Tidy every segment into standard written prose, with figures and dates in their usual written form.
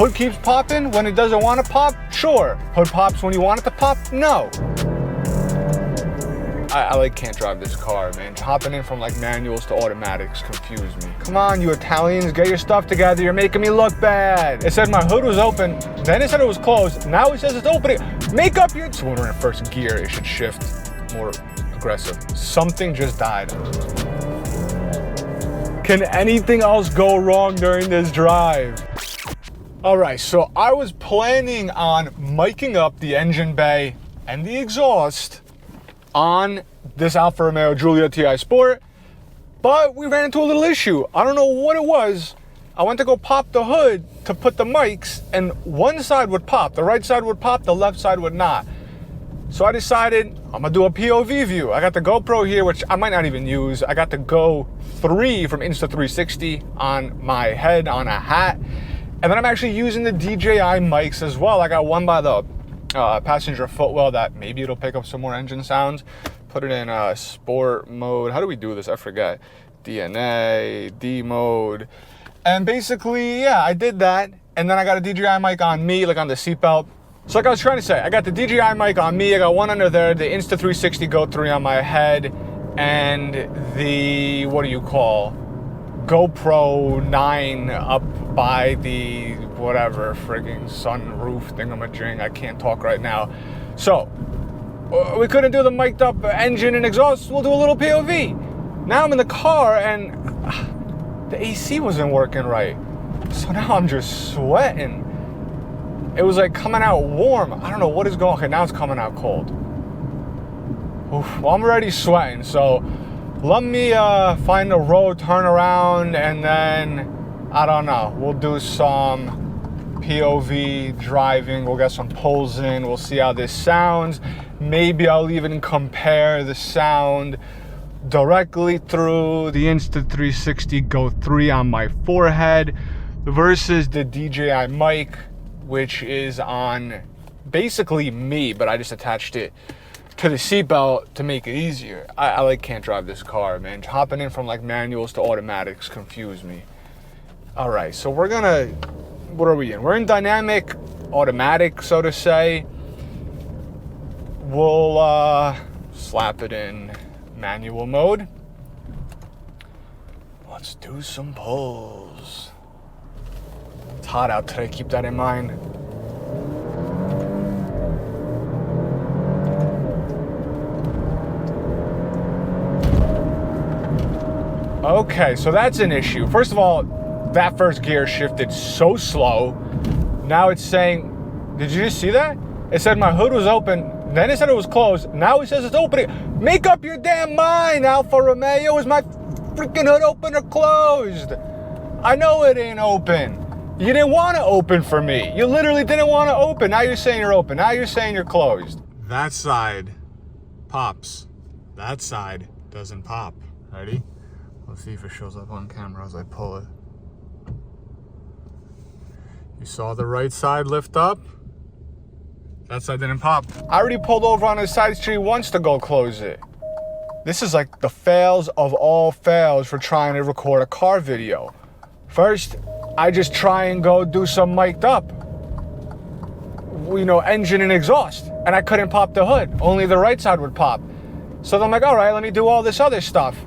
Hood keeps popping when it doesn't want to pop? Sure. Hood pops when you want it to pop? No. I like can't drive this car, man. Hopping in from like manuals to automatics confuse me. Come on, you Italians, get your stuff together. You're making me look bad. It said my hood was open, then it said it was closed. Now it says it's open. Make up your... So when we're in first gear, it should shift more aggressive. Something just died. Can anything else go wrong during this drive? All right, so I was planning on miking up the engine bay and the exhaust on this Alfa Romeo Giulia TI Sport, but we ran into a little issue. I don't know what it was. I went to go pop the hood to put the mics, and one side would pop, the right side would pop, the left side would not. So I decided I'm gonna do a POV view. I got the GoPro here, which I might not even use. I got the Go 3 from Insta360 on my head, on a hat. And then I'm actually using the DJI mics as well. I got one by the passenger footwell that maybe it'll pick up some more engine sounds. Put it in sport mode. How do we do this? I forget. DNA, D mode. And basically, yeah, I did that. And then I got a DJI mic on me, like on the seatbelt. So like I was trying to say, I got the DJI mic on me. I got one under there, the Insta360 Go 3 on my head. And the, what do you call? GoPro 9 up by the whatever frigging sunroof thingamajig. I can't talk right now. So we couldn't do the mic'd up engine and exhaust. We'll do a little POV. Now I'm in the car and the AC wasn't working right. So now I'm just sweating. It was like coming out warm. I don't know what is going on. Okay, now it's coming out cold. Oof, well, I'm already sweating. So let me find a road, turn around, and then, I don't know, we'll do some POV driving. We'll get some pulls in. We'll see how this sounds. Maybe I'll even compare the sound directly through the Insta360 Go 3 on my forehead versus the DJI mic, which is on basically me, but I just attached it to the seatbelt to make it easier. I like can't drive this car, man. Hopping in from like manuals to automatics confuse me. All right, so we're gonna, what are we in? We're in dynamic automatic, so to say. We'll slap it in manual mode. Let's do some pulls. It's hot out today, keep that in mind. Okay, so that's an issue. First of all, that first gear shifted so slow. Now it's saying, did you just see that? It said my hood was open, then it said it was closed. Now it says it's open. Make up your damn mind, Alfa Romeo. Is my freaking hood open or closed? I know it ain't open. You didn't want to open for me. You literally didn't want to open. Now you're saying you're open. Now you're saying you're closed. That side pops. That side doesn't pop. Ready? Let's see if it shows up on camera as I pull it. You saw the right side lift up? That side didn't pop. I already pulled over on a side street once to go close it. This is like the fails of all fails for trying to record a car video. First, I just try and go do some mic'd up, you know, engine and exhaust, and I couldn't pop the hood. Only the right side would pop. So then I'm like, all right, let me do all this other stuff.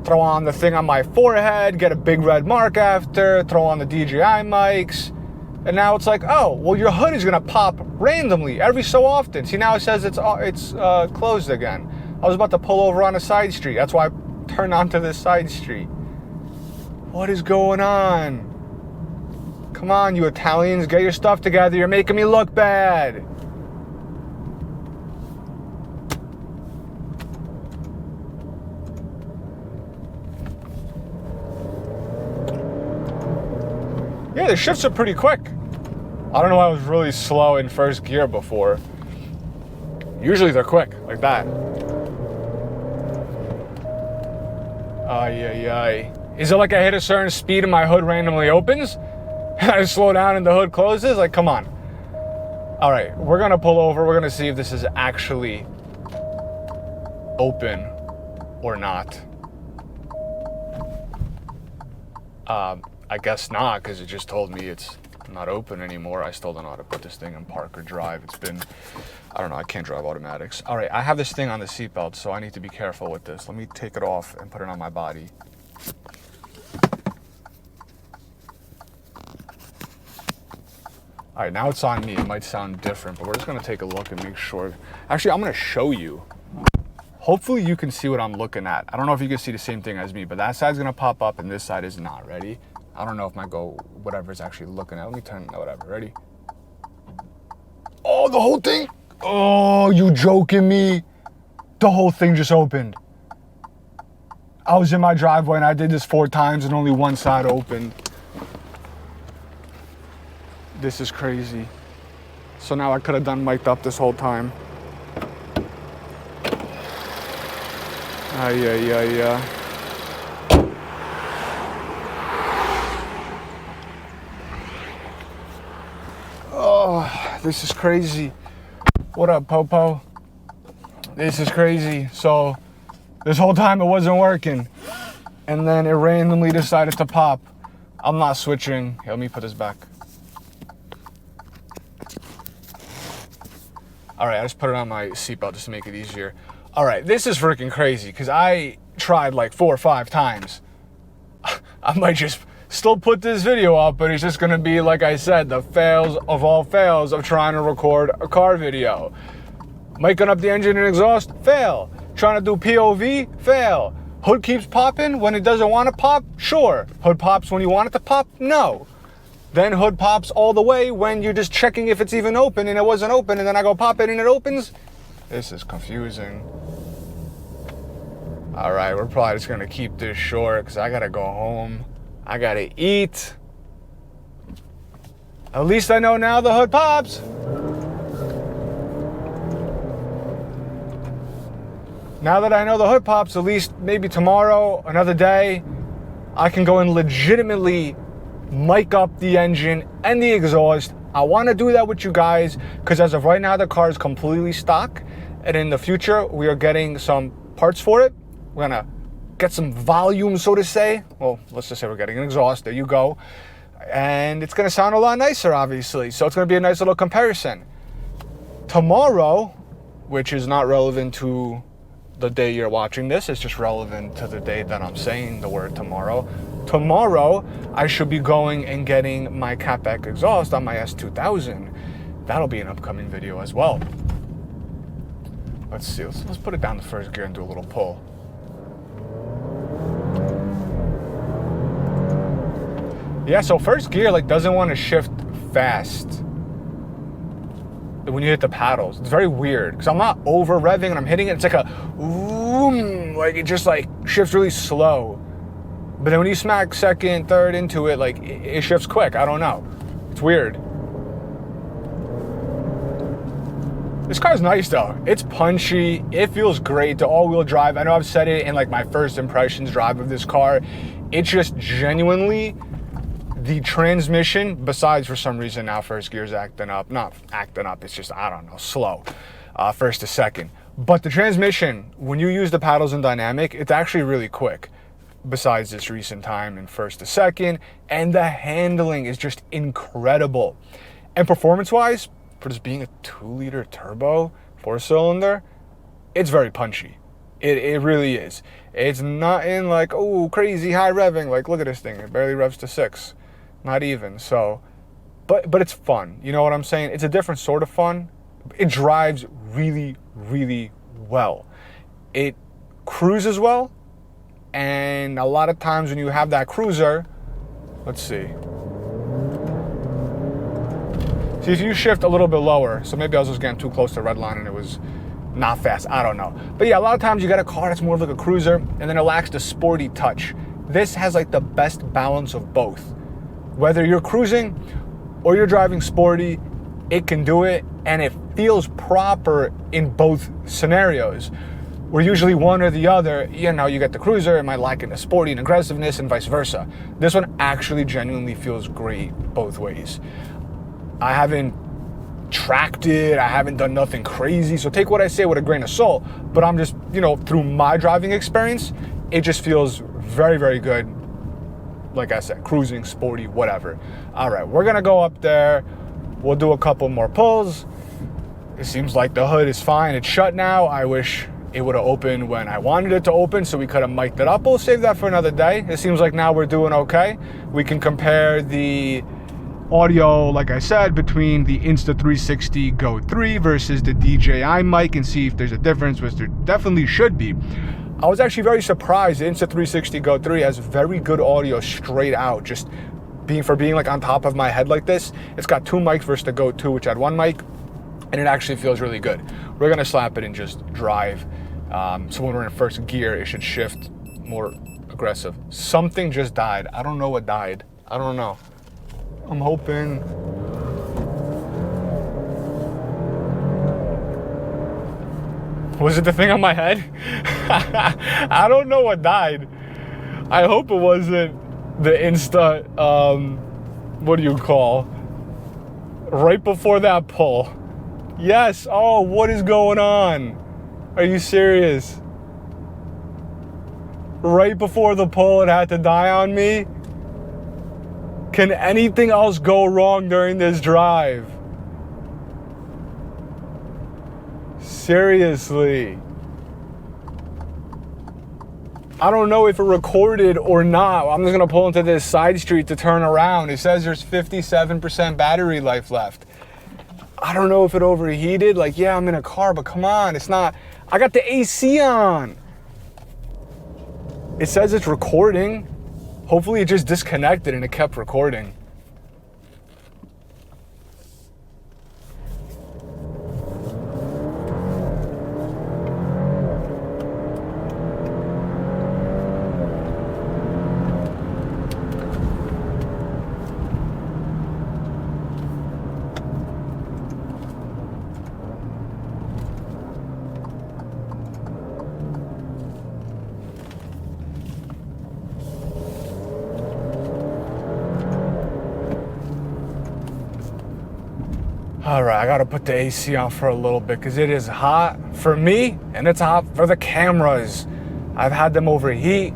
Throw on the thing on my forehead, get a big red mark after, throw on the DJI mics, and now it's like, oh, well, your hood is gonna pop randomly every so often. See, now it says it's closed again. I was about to pull over on a side street. That's why I turned onto this side street. What is going on? Come on, you Italians, get your stuff together. You're making me look bad. Yeah, the shifts are pretty quick. I don't know why I was really slow in first gear before. Usually they're quick, like that. Ay, ay, ay. Is it like I hit a certain speed and my hood randomly opens? And I slow down and the hood closes? Like, come on. All right, we're gonna pull over. We're gonna see if this is actually open or not. I guess not, because it just told me it's not open anymore. I still don't know how to put this thing in park or drive. It's been, I don't know, I can't drive automatics. All right, I have this thing on the seatbelt, so I need to be careful with this. Let me take it off and put it on my body. All right, now it's on me. It might sound different, but we're just gonna take a look and make sure. Actually, I'm gonna show you. Hopefully you can see what I'm looking at. I don't know if you can see the same thing as me, but that side's gonna pop up and this side is not. Ready? I don't know if my whatever is actually looking at. Let me turn whatever. Ready? Oh, the whole thing? Oh, you joking me? The whole thing just opened. I was in my driveway and I did this 4 times and only one side opened. This is crazy. So now I could have done mic'd up this whole time. Yeah. Oh, this is crazy. What up, Popo? This is crazy. So this whole time it wasn't working. And then it randomly decided to pop. I'm not switching. Here, let me put this back. All right, I just put it on my seatbelt just to make it easier. All right, this is freaking crazy because I tried like 4 or 5 times. I might just still put this video up, but it's just gonna be, like I said, the fails of all fails of trying to record a car video. Miking up the engine and exhaust, fail. Trying to do POV, fail. Hood keeps popping when it doesn't want to pop, sure. Hood pops when you want it to pop, no. Then hood pops all the way when you're just checking if it's even open and it wasn't open, and then I go pop it and it opens. This is confusing. All right, we're probably just gonna keep this short because I gotta go home. I gotta eat. At least I know now the hood pops. Now that I know the hood pops, at least maybe tomorrow, another day, I can go and legitimately mic up the engine and the exhaust. I want to do that with you guys because as of right now, the car is completely stock. And in the future, we are getting some parts for it. We're gonna get some volume, so to say. Well, let's just say we're getting an exhaust. There you go. And it's gonna sound a lot nicer, obviously. So it's gonna be a nice little comparison. Tomorrow, which is not relevant to the day you're watching this, it's just relevant to the day that I'm saying the word tomorrow. Tomorrow, I should be going and getting my catback exhaust on my S2000. That'll be an upcoming video as well. Let's see, let's put it down to first gear and do a little pull. Yeah, so first gear like doesn't want to shift fast when you hit the paddles. It's very weird because I'm not over revving and I'm hitting it. It's like a boom, like it just like shifts really slow. But then when you smack second, third into it, like it shifts quick. I don't know. It's weird. This car's nice though. It's punchy. It feels great to all-wheel drive. I know I've said it in like my first impressions drive of this car. It's just genuinely the transmission, besides for some reason now first gear's acting up. Not acting up, it's just, I don't know, slow. First to second. But the transmission, when you use the paddles in dynamic, it's actually really quick. Besides this recent time in first to second. And the handling is just incredible. And performance-wise, for just being a 2-liter turbo, 4-cylinder, it's very punchy. It really is. It's not in like, oh, crazy high revving. Like, look at this thing. It barely revs to 6. Not even. So, but it's fun. You know what I'm saying? It's a different sort of fun. It drives really, really well. It cruises well. And a lot of times when you have that cruiser, let's see. See, if you shift a little bit lower, so maybe I was just getting too close to red line and it was not fast, I don't know. But yeah, a lot of times you got a car that's more of like a cruiser and then it lacks the sporty touch. This has like the best balance of both. Whether you're cruising or you're driving sporty, it can do it and it feels proper in both scenarios. Where usually one or the other, you know, you get the cruiser, it might lack in the sporty and aggressiveness and vice versa. This one actually genuinely feels great both ways. I haven't tracked it, I haven't done nothing crazy, so take what I say with a grain of salt, but I'm just, you know, through my driving experience, it just feels very, very good. like I said, cruising, sporty, whatever. All right, we're gonna go up there. We'll do a couple more pulls. It seems like the hood is fine. It's shut now. I wish it would have opened when I wanted it to open, so we could have mic'd it up. We'll save that for another day. It seems like now we're doing okay. We can compare the audio, like I said, between the Insta360 Go 3 versus the DJI mic and see if there's a difference, which there definitely should be. I was actually very surprised. The Insta360 Go 3 has very good audio straight out, just being like on top of my head like this. It's got 2 mics versus the Go 2, which had 1 mic, and it actually feels really good. We're gonna slap it and just drive. So when we're in first gear, it should shift more aggressive. Something just died. I don't know what died. I don't know. I'm hoping. Was it the thing on my head? I don't know what died. I hope it wasn't the Insta, what do you call? Right before that pull. Yes, oh, what is going on? Are you serious? Right before the pull, it had to die on me? Can anything else go wrong during this drive? Seriously. I don't know if it recorded or not. I'm just gonna pull into this side street to turn around. It says there's 57% battery life left. I don't know if it overheated. Like, yeah, I'm in a car, but come on, it's not. I got the AC on. It says it's recording. Hopefully it just disconnected and it kept recording. All right, I gotta put the AC on for a little bit because it is hot for me and it's hot for the cameras. I've had them overheat.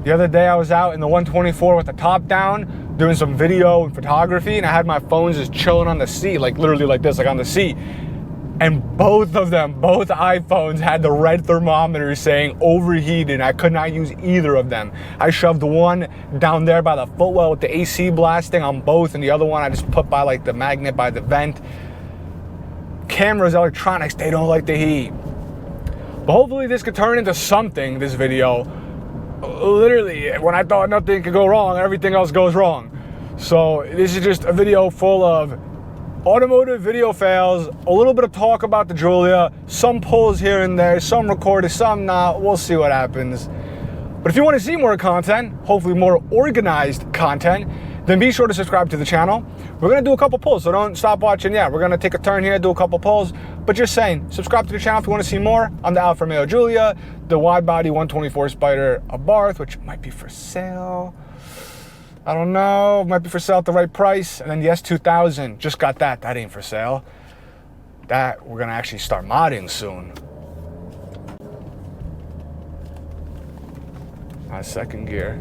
The other day I was out in the 124 with the top down doing some video and photography, and I had my phones just chilling on the seat, like literally like this, like on the seat. And both of them, both iPhones had the red thermometer saying overheated. I could not use either of them. I shoved one down there by the footwell with the AC blasting on both, and the other one I just put by like the magnet by the vent. Cameras, electronics, they don't like the heat. But hopefully this could turn into something, this video. Literally, when I thought nothing could go wrong, everything else goes wrong. So this is just a video full of automotive video fails, a little bit of talk about the Giulia, some pulls here and there, some recorded, some not. We'll see what happens. But if you want to see more content, hopefully more organized content, then be sure to subscribe to the channel. We're going to do a couple pulls, so don't stop watching yet. We're going to take a turn here, do a couple pulls. But just saying, subscribe to the channel if you want to see more on the Alfa Romeo Giulia, the wide-body 124 Spider Abarth, which might be for sale. I don't know, might be for sale at the right price. And then the S2000, just got that. That ain't for sale. That we're going to actually start modding soon. Second gear.